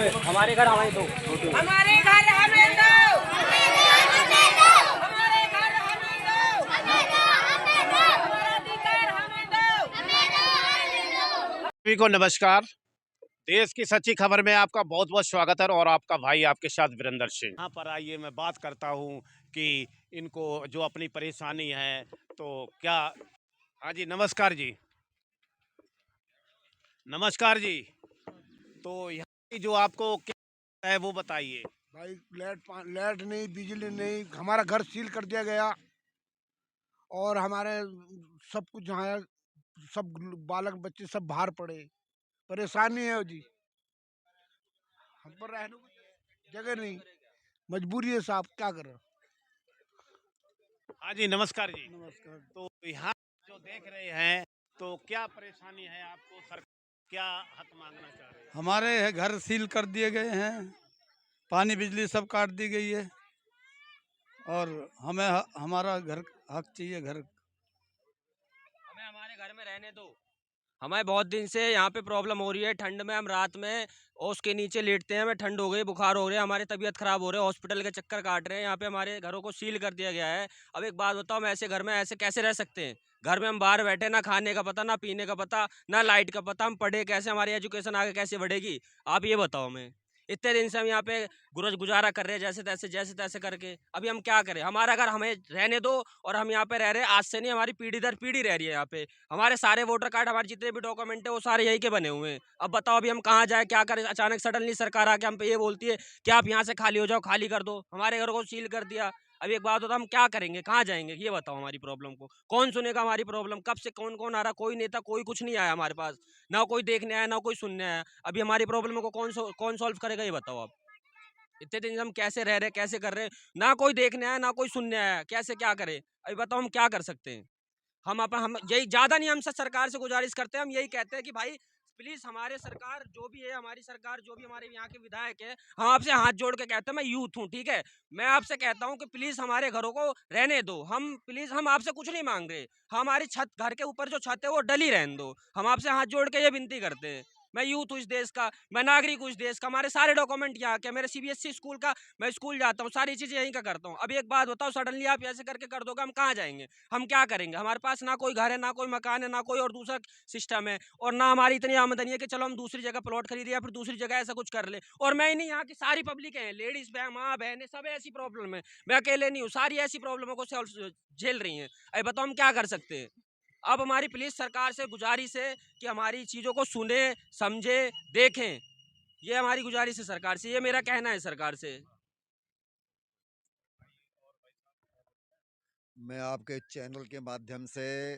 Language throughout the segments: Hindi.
हमारे घर हमें दो। हमारे घर हमें दो। हमारे घर हमें दो। हमारा अधिकार हमें दो। सभी को नमस्कार। देश की सच्ची खबर में आपका बहुत बहुत स्वागत है और आपका भाई आपके साथ वीरेंद्र सिंह। यहाँ पर आइए मैं बात करता हूँ कि इनको जो अपनी परेशानी है तो क्या। हाँ जी नमस्कार जी। नमस्कार जी। तो यहाँ की जो आपको क्या है वो बताइए। भाई लाइट नहीं, बिजली नहीं, हमारा घर सील कर दिया गया और हमारे सब कुछ यहाँ है, सब बालक बच्चे सब बाहर पड़े। परेशानी है जी, हम पर रहने को जगह नहीं, मजबूरी है साहब, क्या करें। हाँ जी नमस्कार जी। नमस्कार। तो यहाँ जो देख रहे हैं तो क्या परेशानी है आपको, सरकार क्या हक मांगना चाह रहे हैं? हमारे घर सील कर दिए गए हैं, पानी बिजली सब काट दी गई है और हमें हमारा घर हक चाहिए। घर हमें हमारे घर में रहने दो। हमें बहुत दिन से यहाँ पे प्रॉब्लम हो रही है। ठंड में हम रात में ओस के नीचे लेटते हैं, हमें ठंड हो गई, बुखार हो रहे हैं, हमारी तबीयत खराब हो रही है, हॉस्पिटल के चक्कर काट रहे हैं। यहाँ पे हमारे घरों को सील कर दिया गया है। अब एक बात बताओ, हम ऐसे घर में ऐसे कैसे रह सकते हैं? घर में हम बाहर बैठे, ना खाने का पता, ना पीने का पता, ना लाइट का पता, हम पढ़े कैसे? हमारी एजुकेशन आगे कैसे बढ़ेगी? आप ये बताओ हमें। इतने दिन से हम यहाँ पे गुजारा कर रहे हैं जैसे तैसे करके। अभी हम क्या करें? हमारा घर हमें रहने दो और हम यहाँ पे रह रहे हैं। आज से नहीं, हमारी पीढ़ी दर पीढ़ी रह रही है यहाँ पे। हमारे सारे वोटर कार्ड, हमारे जितने भी डॉक्यूमेंट है वो सारे यही के बने हुए हैं। अब बताओ अभी हम कहाँ जाए, क्या करें? अचानक सडनली सरकार आके हम पे ये बोलती है कि आप यहाँ से खाली हो जाओ, खाली कर दो। हमारे घर को सील कर दिया। अभी एक बात होता, हम क्या करेंगे, कहाँ जाएंगे? ये बताओ हमारी प्रॉब्लम को। कौन सुनेगा हमारी प्रॉब्लम? कब से कौन कौन आ रहा? कोई नेता, कोई कुछ नहीं आया हमारे पास। ना कोई देखने आया, ना कोई सुनने आया। अभी हमारी प्रॉब्लम को कौन सॉल्व करेगा, ये बताओ आप। इतने दिन हम कैसे रह रहे, कैसे कर रहे हैं? ना कोई देखने आया, ना कोई सुनने आया, कैसे क्या करें? अभी बताओ हम क्या कर सकते हैं? हम यही ज्यादा नहीं, हम सरकार से गुजारिश करते हैं, हम यही कहते हैं कि भाई प्लीज हमारे सरकार जो भी है, हमारी सरकार जो भी हमारे यहाँ के विधायक है, हम आपसे हाथ जोड़ के कहते हैं। मैं यूथ हूँ, ठीक है, मैं आपसे कहता हूँ कि प्लीज हमारे घरों को रहने दो। हम प्लीज, हम आपसे कुछ नहीं मांग रहे। हमारी छत, घर के ऊपर जो छत है वो डली रहने दो। हम आपसे हाथ जोड़ के ये विनती करते हैं। मैं यूथ हूँ इस देश का, मैं नागरिक हूँ इस देश का, हमारे सारे डॉक्यूमेंट यहाँ के, मेरे सीबीएसई स्कूल का, मैं स्कूल जाता हूँ, सारी चीजें यहीं का करता हूँ। अभी एक बात बताओ, सडनली आप ऐसे करके कर दोगे, हम कहाँ जाएंगे? हम क्या करेंगे? हमारे पास ना कोई घर है, ना कोई मकान है, ना कोई और दूसरा सिस्टम है, और ना हमारी इतनी आमदनी है कि चलो हम दूसरी जगह प्लॉट खरीदे या फिर दूसरी जगह ऐसा कुछ कर ले। और मैं ही नहीं, यहाँ की सारी पब्लिक है, लेडीज माँ बहनें, सब ऐसी प्रॉब्लम है। मैं अकेले नहीं हूँ, सारी ऐसी प्रॉब्लमों को झेल रही हैं। अरे बताओ हम क्या कर सकते हैं? अब हमारी प्लीज सरकार से गुजारिश है कि हमारी चीजों को सुने, समझे, देखें। ये हमारी गुजारिश है सरकार से, ये मेरा कहना है सरकार से। मैं आपके चैनल के माध्यम से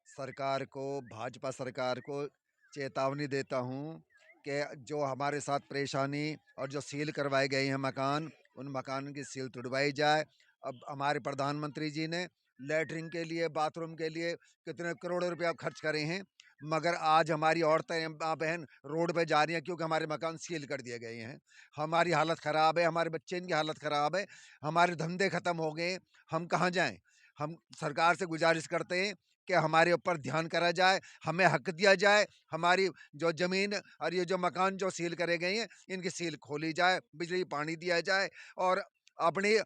सरकार को, भाजपा सरकार को चेतावनी देता हूं कि जो हमारे साथ परेशानी और जो सील करवाए गए हैं मकान, उन मकान की सील तुड़वाई जाए। अब हमारे प्रधानमंत्री जी ने लैटरिन के लिए, बाथरूम के लिए कितने करोड़ों रुपया खर्च करे हैं, मगर आज हमारी औरतें, माँ बहन रोड पे जा रही हैं क्योंकि हमारे मकान सील कर दिए गए हैं। हमारी हालत ख़राब है, हमारे बच्चे की हालत ख़राब है, हमारे धंधे ख़त्म हो गए, हम कहाँ जाएं? हम सरकार से गुजारिश करते हैं कि हमारे ऊपर ध्यान करा जाए, हमें हक दिया जाए, हमारी जो ज़मीन और ये जो मकान जो सील करे गए हैं, इनकी सील खोली जाए, बिजली पानी दिया जाए और अपनी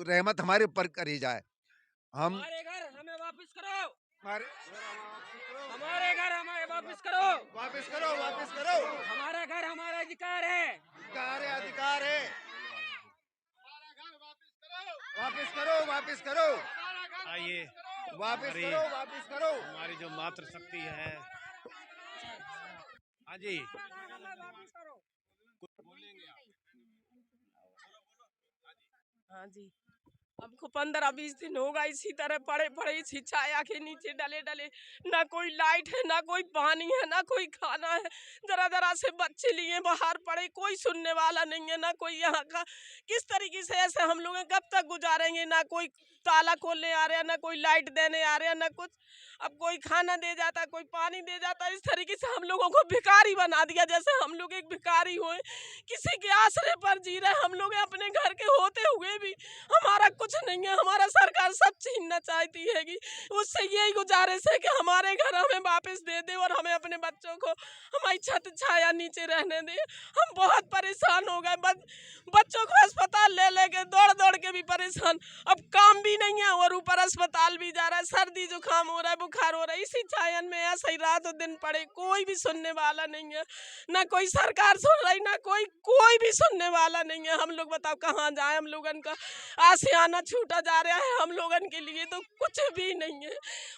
रहमत हमारे ऊपर करी जाए। हम हमारे घर हमें वापस करो, हमारे हमारे घर हमें वापस करो, वापस करो, वापस करो। हमारा घर हमारा अधिकार है। अधिकार है, अधिकार है। वापस करो, वापस करो, आइए वापस हमारी करो, वापस करो। हमारी जो मातृशक्ति है। हाँ जी हाँ जी, हमको 15-20 दिन होगा इसी तरह पड़े पड़े इसी छाया के नीचे डले डले। ना कोई लाइट है, ना कोई पानी है, ना कोई खाना है। जरा जरा से बच्चे लिए बाहर पड़े, कोई सुनने वाला नहीं है, ना कोई यहाँ का। किस तरीके से ऐसे हम लोग कब तक गुजारेंगे? ना कोई ताला खोलने आ रहा है, ना कोई लाइट देने आ रहा है, ना कुछ। अब कोई खाना दे जाता, कोई पानी दे जाता। इस तरीके से हम लोगों को भिखारी बना दिया, जैसे हम लोग एक भिखारी हुए, किसी के आसरे पर जी रहे। हम लोग अपने घर के होते हुए भी हमारा कुछ नहीं है। हमारा सरकार सब छीनना चाहती है कि उससे यही गुजारिश है कि हमारे घर हमें वापस दे दे और हमें अपने अपने बच्चों को हमारी छत छाया नीचे रहने दें। हम बहुत परेशान हो गए, बच्चों को अस्पताल ले लेके दौड़ दौड़ के भी परेशान, अब काम भी नहीं है और ऊपर अस्पताल भी जा रहा है, सर्दी जुकाम हो रहा है, बुखार हो रहा है, इसी छायन में ऐसा ही रात दिन पड़े, कोई भी सुनने वाला नहीं है, ना कोई सरकार सुन रही, ना कोई भी सुनने वाला नहीं है। हम लोग बताओ कहाँ जाए, हम लोगन का आशियाना छूटा जा रहा है, हम लोगन के लिए तो कुछ भी नहीं है।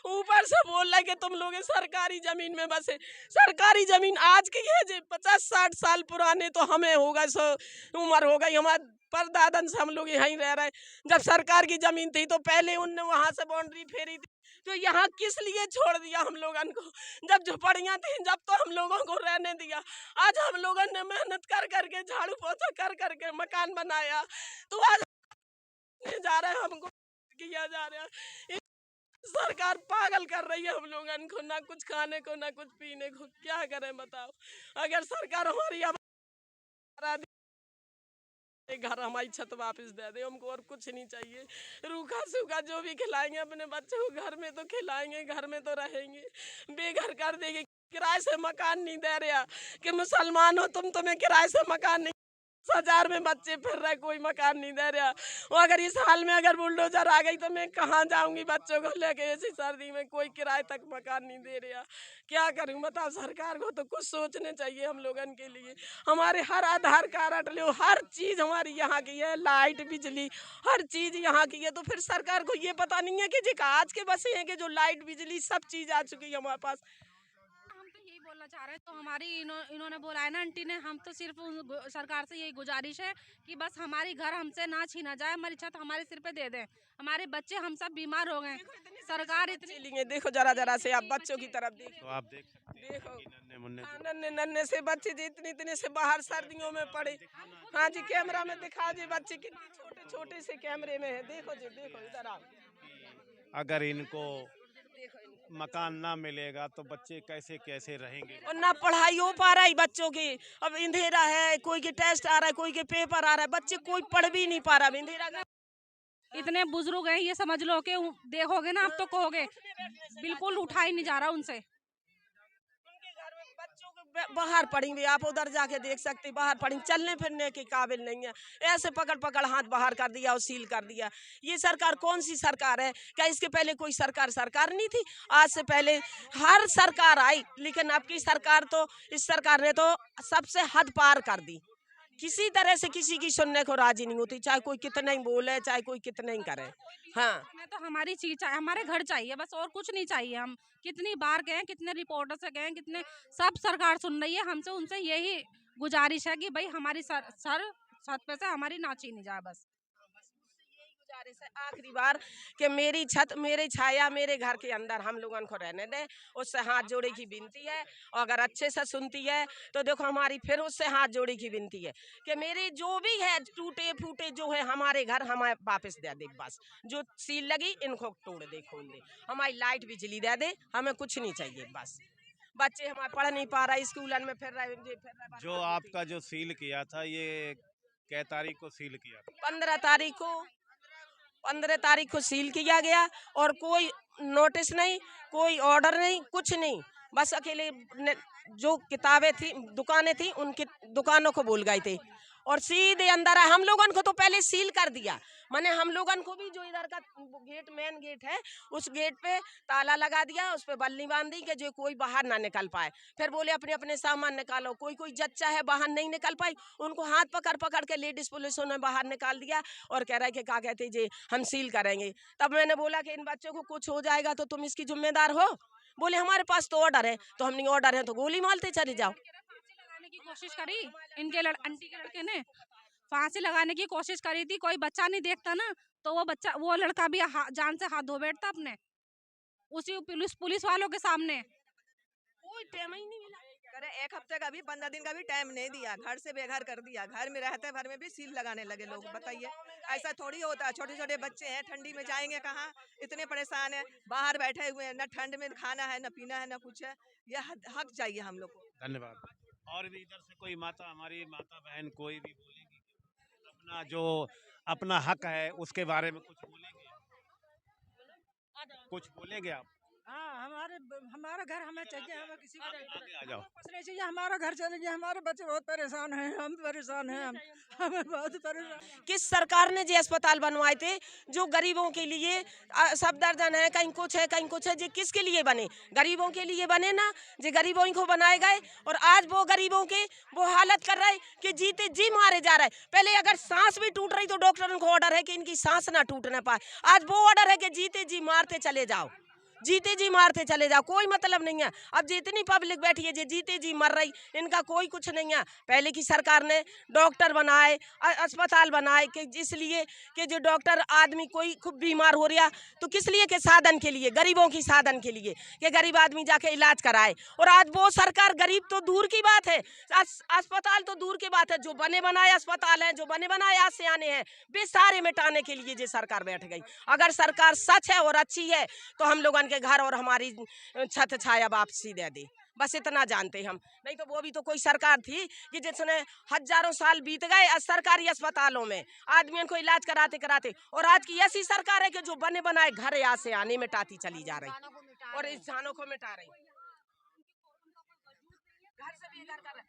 ऊपर से बोल रहे कि तुम लोग सरकारी जमीन में बसे, सरकारी जमीन आज की है जो 50-60 साल पुराने, तो हमें होगा उम्र हो गई, हमारे परदादन से हम लोग यहीं रह रहे। जब सरकार की जमीन थी तो पहले उनने वहां से बाउंड्री फेरी थी, तो यहाँ किस लिए छोड़ दिया हम लोगन को? जब झोपड़ियां थी जब तो हम लोगों को रहने दिया। आज हम लोगों ने मेहनत कर करके, झाड़ू पोछा कर करके मकान बनाया, तो आज जा रहा है, हमको किया जा रहा है। सरकार पागल कर रही है हम लोगन को, ना कुछ खाने को ना कुछ पीने को, क्या करें बताओ? अगर सरकार हमारी घर हमारी छत वापस दे दे, हमको और कुछ नहीं चाहिए। रूखा सूखा जो भी खिलाएंगे अपने बच्चों को, घर में तो खिलाएंगे, घर में तो रहेंगे, बेघर कर देंगे। किराए से मकान नहीं दे रहा कि मुसलमान हो तुम, तुम्हें किराए से मकान नहीं, 10,000 में बच्चे फिर रहे, कोई मकान नहीं दे रहा। और अगर इस हाल में अगर बुलडोजर आ गई तो मैं कहाँ जाऊंगी बच्चों को लेके? ऐसी सर्दी में कोई किराए तक मकान नहीं दे रहा, क्या करूं बताओ? सरकार को तो कुछ सोचने चाहिए हम लोगन के लिए। हमारे हर आधार कार्ड लो, हर चीज हमारी यहाँ की है, लाइट बिजली हर चीज यहाँ की है, तो फिर सरकार को ये पता नहीं है कि जी आज के बसे हैं कि जो लाइट बिजली सब चीज आ चुकी है हमारे पास। हम तो यही बोलना चाह रहे हैं, तो हमारी इन्होंने बोला है ना आंटी ने, हम तो सिर्फ सरकार से यही गुजारिश है कि बस हमारी घर हमसे ना छीना जाए, हमारी छत हमारे सिर पे दे दें। हमारे बच्चे हम सब बीमार हो गए, सरकार इतनी लिए देखो जरा जरा से आप बच्चों की तरफ देखो, तो आप देख सकते हैं देखो कि नन्हे मुन्ने जो नन्हे नन्हे से बच्चे जी इतने इतने से बाहर सर्दियों में पड़े। हाँ जी, कैमरा में दिखा जी बच्चे कितने छोटे छोटे से कैमरे में है, देखो जी देखो इधर आओ, अगर इनको मकान ना मिलेगा तो बच्चे कैसे कैसे रहेंगे? और ना पढ़ाई हो पा रहा है बच्चों की। अब अंधेरा है, कोई के टेस्ट आ रहा है, कोई के पेपर आ रहा है, बच्चे कोई पढ़ भी नहीं पा रहा। अंधेरा का इतने बुजुर्ग हैं, ये समझ लो कि देखोगे ना आप तो कहोगे बिल्कुल उठा ही नहीं जा रहा उनसे। उनके घर में बच्चों को बाहर पड़ी हुई, आप उधर जाके देख सकते, बाहर पड़ी, चलने फिरने के काबिल नहीं है, ऐसे पकड़ पकड़ हाथ बाहर कर दिया और सील कर दिया। ये सरकार कौन सी सरकार है? क्या इसके पहले कोई सरकार नहीं थी? आज से पहले हर सरकार आई, लेकिन अब की सरकार तो, इस सरकार ने तो सबसे हद पार कर दी। किसी तरह से किसी की सुनने को राजी नहीं होती, चाहे कोई कितना ही बोले, चाहे कोई कितना ही करे। हाँ, हमें तो हमारी चीज चाहिए, हमारे घर चाहिए बस, और कुछ नहीं चाहिए। हम कितनी बार गए, कितने रिपोर्टर से गए, कितने, सब सरकार सुन रही है हमसे, उनसे यही गुजारिश है कि भाई हमारी सर छत पे से हमारी ना छीनी जाए बस। गुजारिश है आखिरी बार कि मेरी छत मेरी छाया मेरे घर के अंदर हम लोगों को रहने दें, उससे हाथ जोड़े की विनती है। और अगर अच्छे से सुनती है तो देखो हमारी फिर उससे हाथ जोड़े की विनती है कि मेरी जो भी है टूटे फूटे जो है हमारे घर हमें वापस दे दे, बस जो सील लगी इनको तोड़ दे, खोल दे, हमारी लाइट बिजली दे दे, हमें कुछ नहीं चाहिए बस। बच्चे हमारे पढ़ नहीं पा रहा, स्कूलन में फिर रहे जो आपका जो सील किया था ये कै तारीख को सील किया था? 15 तारीख को सील किया गया, और कोई नोटिस नहीं, कोई ऑर्डर नहीं, कुछ नहीं, बस अकेले जो किताबें थी, दुकानें थी, उनकी दुकानों को बोल गए थे और सीधे अंदर आए। हम लोगों को तो पहले सील कर दिया, माने हम लोगों को भी जो इधर का गेट, मेन गेट है, उस गेट पे ताला लगा दिया, उस पे बल्ली बांध दी कि जो कोई बाहर ना निकल पाए। फिर बोले अपने अपने सामान निकालो, कोई जच्चा है बाहर नहीं निकल पाई, उनको हाथ पकड़ पकड़ के लेडीज पुलिस ने बाहर निकाल दिया और कह रहा है कि क्या कहते जी हम सील करेंगे। तब मैंने बोला कि इन बच्चों को कुछ हो जाएगा तो तुम इसकी जिम्मेदार हो? बोले हमारे पास तो ऑर्डर है, तो हमने ऑर्डर है तो गोली मारते चले जाओ। फांसी लगाने की कोशिश करी इनके आंटी के लड़के ने, फांसी लगाने की कोशिश करी थी, कोई बच्चा नहीं देखता ना, तो वो लड़का भी जान से हाथ धो बैठता अपने उसी पुलिस वालों के सामने। कोई टाइम ही नहीं मिला। करे 1 हफ्ते का भी 15 दिन का भी टाइम नहीं दिया, घर से बेघर कर दिया, घर में रहते भर में भी सील लगाने लगे लोग। बताइए ऐसा थोड़ी होता है, छोटे छोटे बच्चे हैं, ठंडी में जाएंगे कहाँ, इतने परेशान है, बाहर बैठे हुए हैं, न ठंड में खाना है, न पीना है, न कुछ है। यह हक चाहिए हम लोग को। धन्यवाद। और भी इधर से कोई माता, हमारी माता बहन कोई भी बोलेगी अपना जो अपना हक है उसके बारे में कुछ बोलेंगे? कुछ बोलेंगे आप? हाँ, हमारा घर हमें चाहिए, हमें किसी को आ जाओ। कुछ नहीं चाहिए, हमारा घर चले गया, हमारे बच्चे बहुत परेशान हैं, हम परेशान हैं, हमें बहुत परेशान। किस सरकार ने जे अस्पताल बनवाए थे जो गरीबों के लिए सफदरजन है, कहीं कुछ है कहीं कुछ है, जे किसके लिए बने? गरीबों के लिए बने ना, जे गरीबों को बनाए गए। और आज वो गरीबों के वो हालत कर रहे कि जीते जी मारे जा रहे। पहले अगर सांस भी टूट रही तो डॉक्टरों को ऑर्डर है कि इनकी सांस ना टूटने पाए, आज वो ऑर्डर है कि जीते जी मारते चले जाओ, जीते जी मारते चले जाओ, कोई मतलब नहीं है। अब जितनी पब्लिक बैठी है जे जीते जी मर रही, इनका कोई कुछ नहीं है। पहले की सरकार ने डॉक्टर बनाए, अस्पताल बनाए कि इसलिए कि जो डॉक्टर आदमी कोई खूब बीमार हो रहा तो किस लिए के साधन के लिए, गरीबों की साधन के लिए कि गरीब आदमी जाके इलाज कराए। और आज वो सरकार, गरीब तो दूर की बात है, अस्पताल तो दूर की बात है, जो बने बनाए अस्पताल है, जो बने बनाए आज से आने हैं, वे सारे मिटाने के लिए जो सरकार बैठ गई। अगर सरकार सच है और अच्छी है तो हम लोगों के घर और हमारी छत छाया वापसी दे दे, बस इतना जानते हम। नहीं तो वो भी तो कोई सरकार थी कि जिसने हजारों साल बीत गए सरकारी अस्पतालों में आदमियों को इलाज कराते कराते, और आज की ऐसी सरकार है कि जो बने बनाए घर यहाँ से आने मिटाती चली जा रही और इस जानों को मिटा रही, घर से बेघर कर रहे।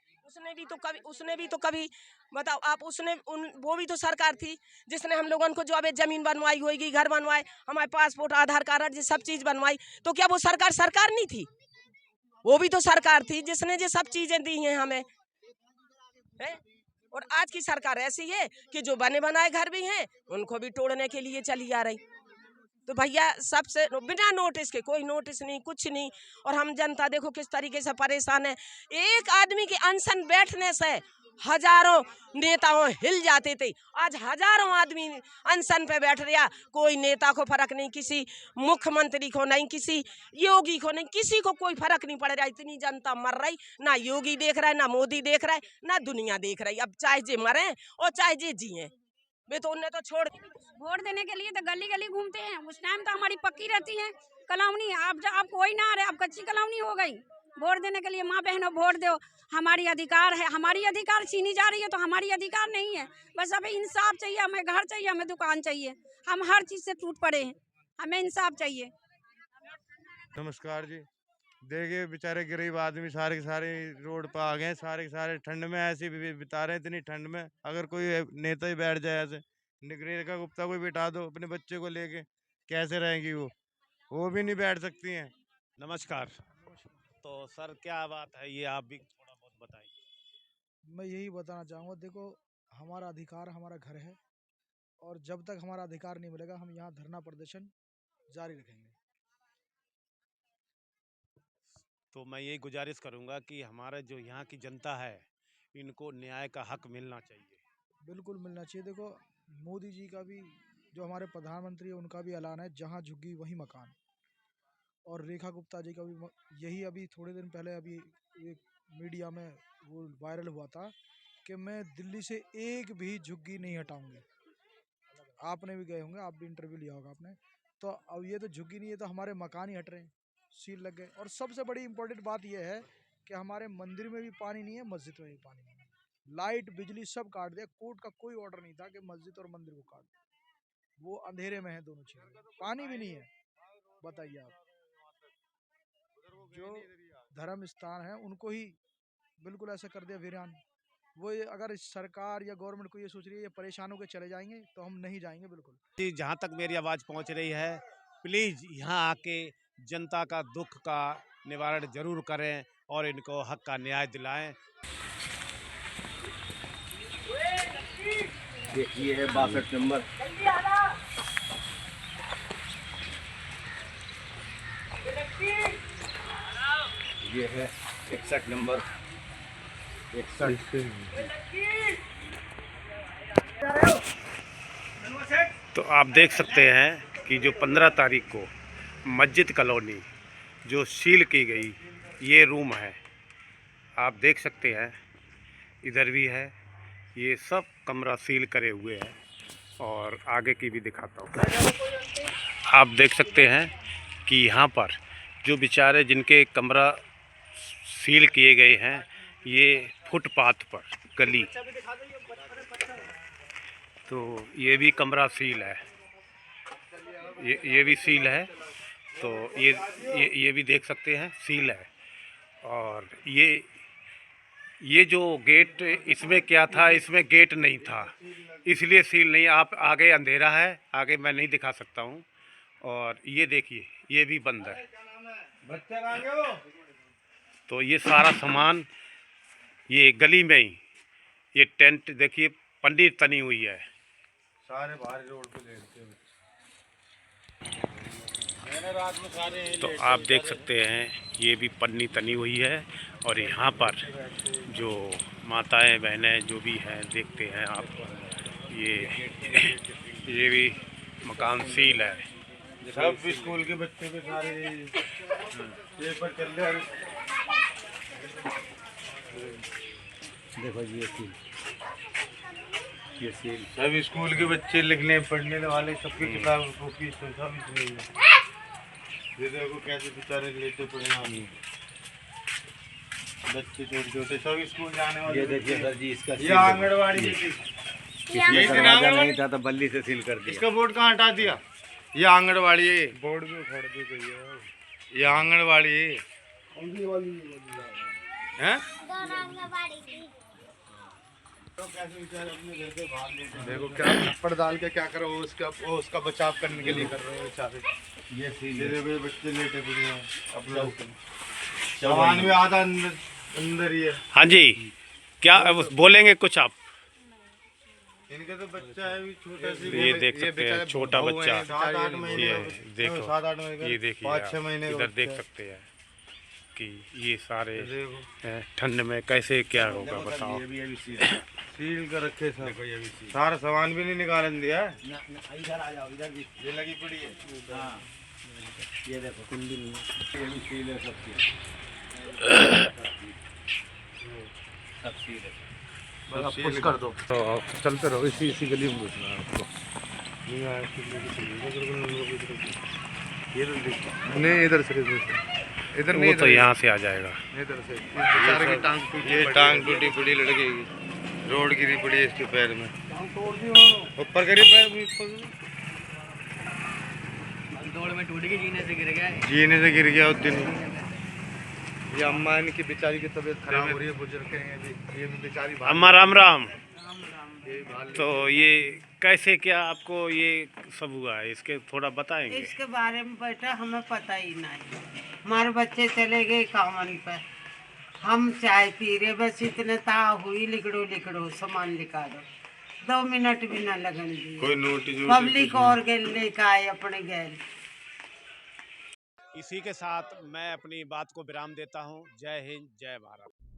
उसने भी तो कभी बताओ आप, वो भी तो सरकार थी जिसने हम लोगों को जो अब जमीन बनवाई होगी, घर बनवाए, हमारे पासपोर्ट आधार कार्ड ये सब चीज बनवाई, तो क्या वो सरकार नहीं थी? वो भी तो सरकार थी जिसने ये सब चीजें दी हैं हमें, है? और आज की सरकार ऐसी है कि जो बने बनाए घर भी हैं उनको भी तोड़ने के लिए चली जा रही। तो भैया सबसे बिना नोटिस के, कोई नोटिस नहीं कुछ नहीं, और हम जनता देखो किस तरीके से परेशान है। एक आदमी के अनशन बैठने से हजारों नेताओं हिल जाते थे, आज हजारों आदमी अनशन पे बैठ रहा, कोई नेता को फर्क नहीं, किसी मुख्यमंत्री को नहीं, किसी योगी को नहीं, किसी को कोई फर्क नहीं पड़ रहा। इतनी जनता मर रही, ना योगी देख रहा है, ना मोदी देख रहा है, ना दुनिया देख रही। अब चाहे जे मरे और चाहे जे जिए, वे तो उन्हें तो छोड़। वोट देने के लिए तो गली गली घूमते हैं, उस टाइम तो हमारी पक्की रहती है कॉलोनी। अब कोई ना आ रहे, अब कच्ची कॉलोनी हो गई। वोट देने के लिए माँ बहनों वोट दो, हमारी अधिकार है, हमारी अधिकार छीनी जा रही है तो हमारी अधिकार नहीं है। बस हमें इंसाफ चाहिए, हमें घर चाहिए, हमें दुकान चाहिए, हम हर चीज से टूट पड़े हैं, हमें इंसाफ चाहिए। नमस्कार जी। देखिए बेचारे गरीब आदमी सारे के सारे रोड पर आ गए, सारे के सारे ठंड में ऐसे बिता रहे हैं। इतनी ठंड में अगर कोई नेता ही बैठ जाए ऐसे, रेखा गुप्ता को बिठा दो अपने बच्चे को लेके, कैसे रहेंगी वो भी नहीं बैठ सकती हैं। नमस्कार। तो सर क्या बात है ये, आप भी थोड़ा बहुत बताइए। मैं यही बताना चाहूँगा, देखो हमारा अधिकार हमारा घर है, और जब तक हमारा अधिकार नहीं मिलेगा हम यहाँ धरना प्रदर्शन जारी रखेंगे। तो मैं यही गुजारिश करूंगा कि हमारे जो यहाँ की जनता है इनको न्याय का हक मिलना चाहिए। बिल्कुल मिलना चाहिए। देखो मोदी जी का भी, जो हमारे प्रधानमंत्री है उनका भी ऐलान है, जहाँ झुग्गी वहीं मकान। और रेखा गुप्ता जी का भी यही अभी थोड़े दिन पहले अभी एक मीडिया में वो वायरल हुआ था कि मैं दिल्ली से एक भी झुग्गी नहीं हटाऊंगी। आपने भी गए होंगे, आप भी इंटरव्यू लिया होगा आपने। तो अब ये तो झुग्गी नहीं है, तो हमारे मकान ही हट रहे हैं, सील लग गए। और सबसे बड़ी इम्पोर्टेंट बात यह है कि हमारे मंदिर में भी पानी नहीं है, मस्जिद में भी पानी नहीं है, लाइट बिजली सब काट दिया। कोर्ट का कोई ऑर्डर नहीं था कि मस्जिद और मंदिर को काट दो, वो अंधेरे में है दोनों चीजें, पानी भी नहीं है। बताइए आप, जो धर्म स्थान है उनको ही बिल्कुल ऐसा कर दिया वीरान। वो अगर सरकार या गवर्नमेंट को ये सोच रही है ये परेशान होकर चले जाएंगे, तो हम नहीं जाएंगे बिल्कुल। जी, जहाँ तक मेरी आवाज़ पहुँच रही है, प्लीज़ यहाँ आके जनता का दुख का निवारण जरूर करें और इनको हक का न्याय दिलाएं। ये है 62 नंबर। ये है 61 नंबर। 61। तो आप देख सकते हैं कि जो 15 तारीख को मस्जिद कॉलोनी जो सील की गई, ये रूम है, आप देख सकते हैं, इधर भी है, ये सब कमरा सील करे हुए हैं। और आगे की भी दिखाता हूँ, आप देख सकते हैं कि यहाँ पर जो बेचारे जिनके कमरा सील किए गए हैं, ये फुटपाथ पर गली, तो ये भी कमरा सील है, ये भी सील है। तो ये भी देख सकते हैं, सील है। और ये जो गेट, इसमें क्या था, इसमें गेट नहीं था, इसलिए सील नहीं। आप आगे अंधेरा है, आगे मैं नहीं दिखा सकता हूँ। और ये देखिए, ये भी बंद है। तो ये सारा सामान ये गली में ही, ये टेंट देखिए पन्नी तनी हुई है। सारे बाहर रोड पे देखते हैं। मैंने रात में सारे तो आप देख सकते हैं, ये भी पन्नी तनी हुई है। और यहाँ पर जो माताएं बहनें जो भी हैं, देखते हैं आप, ये भी मकान सील है। सब स्कूल के बच्चे के सारे पेपर चल रहे हैं। देखो जी, ये सील सब स्कूल के बच्चे लिखने पढ़ने वाले सबकी किताब कॉपी सब इसमें है। ये देखो कैसे बेचारे लेते पड़े हैं बच्चे, छोटे छोटे सब स्कूल जाने वाले। ये देखिए सर जी, इसका ये आंगनवाड़ी इसमें दरवाजा नहीं था तो बल्ली से सील कर दिया। इसका बोर्ड कहाँ हटा दिया? ये आंगनवाड़ी है, बोर्ड भी उखाड़ दी गई है। ये आंगनवाड़ी है, हैं? देखो क्या थप्पड़ डाल के क्या करो, उसका बचाव करने के लिए कर रहे हो बेचारे। ये सील देखो बच्चे लेटे पड़े हैं अपना सामान भी आधा अंदर ही है। हाँ जी, क्या बोलेंगे कुछ आप? इनका तो बच्चा है भी छोटा सी, ये देख सकते हैं, छोटा बच्चा। 7-8 महीने ये का, देखो, 7-8 महीने का, ये देखिए 5-6 महीने का इधर बच्चा देख है। सकते हैं कि ये सारे देखो ठंड में कैसे क्या होगा, बताओ। ये भी सील कर रखे सब। देखो, ये भी सील। सारा सामान भी नहीं निकालने दिया है। इधर आ जाओ, इधर भी ये लगी पड़ी है। हाँ, ये देखो कुंडी में ये भी सील है, सब सील है। बस पुश कर दो तो चलते रहो, इसी गली में घुसना है आपको। ये तो नहीं, इधर से इधर नहीं, वो तो यहाँ से आ जाएगा। इधर से बेचारे की टांग टूटी, ये टांग टूटी पड़ी लड़के की, रोड गिरी पड़ी है इसके पैर में, ऊपर करी पैर दौड़ में टूट गई, जीने से गिर गया। जीने से गिर गया उस दिन। ये अम्मा इनकी बेचारी की तबीयत खराब हो रही है, बुजुर्ग हैं ये भी बेचारी। अम्मा राम राम। तो ये कैसे क्या आपको ये सब हुआ है, इसके थोड़ा बताएंगे? इसके बारे में बेटा हमें पता ही नहीं। हमारे बच्चे चले गए कामन पर, हम चाय पी रहे, बस इतने ता हुई लिकड़ो सामान निकालो, 2 मिनट भी ना लगन दिए। कोई नोटिस पब्लिक और गैल लेकर आए अपने गैल। इसी के साथ मैं अपनी बात को विराम देता हूँ। जय हिंद, जय भारत।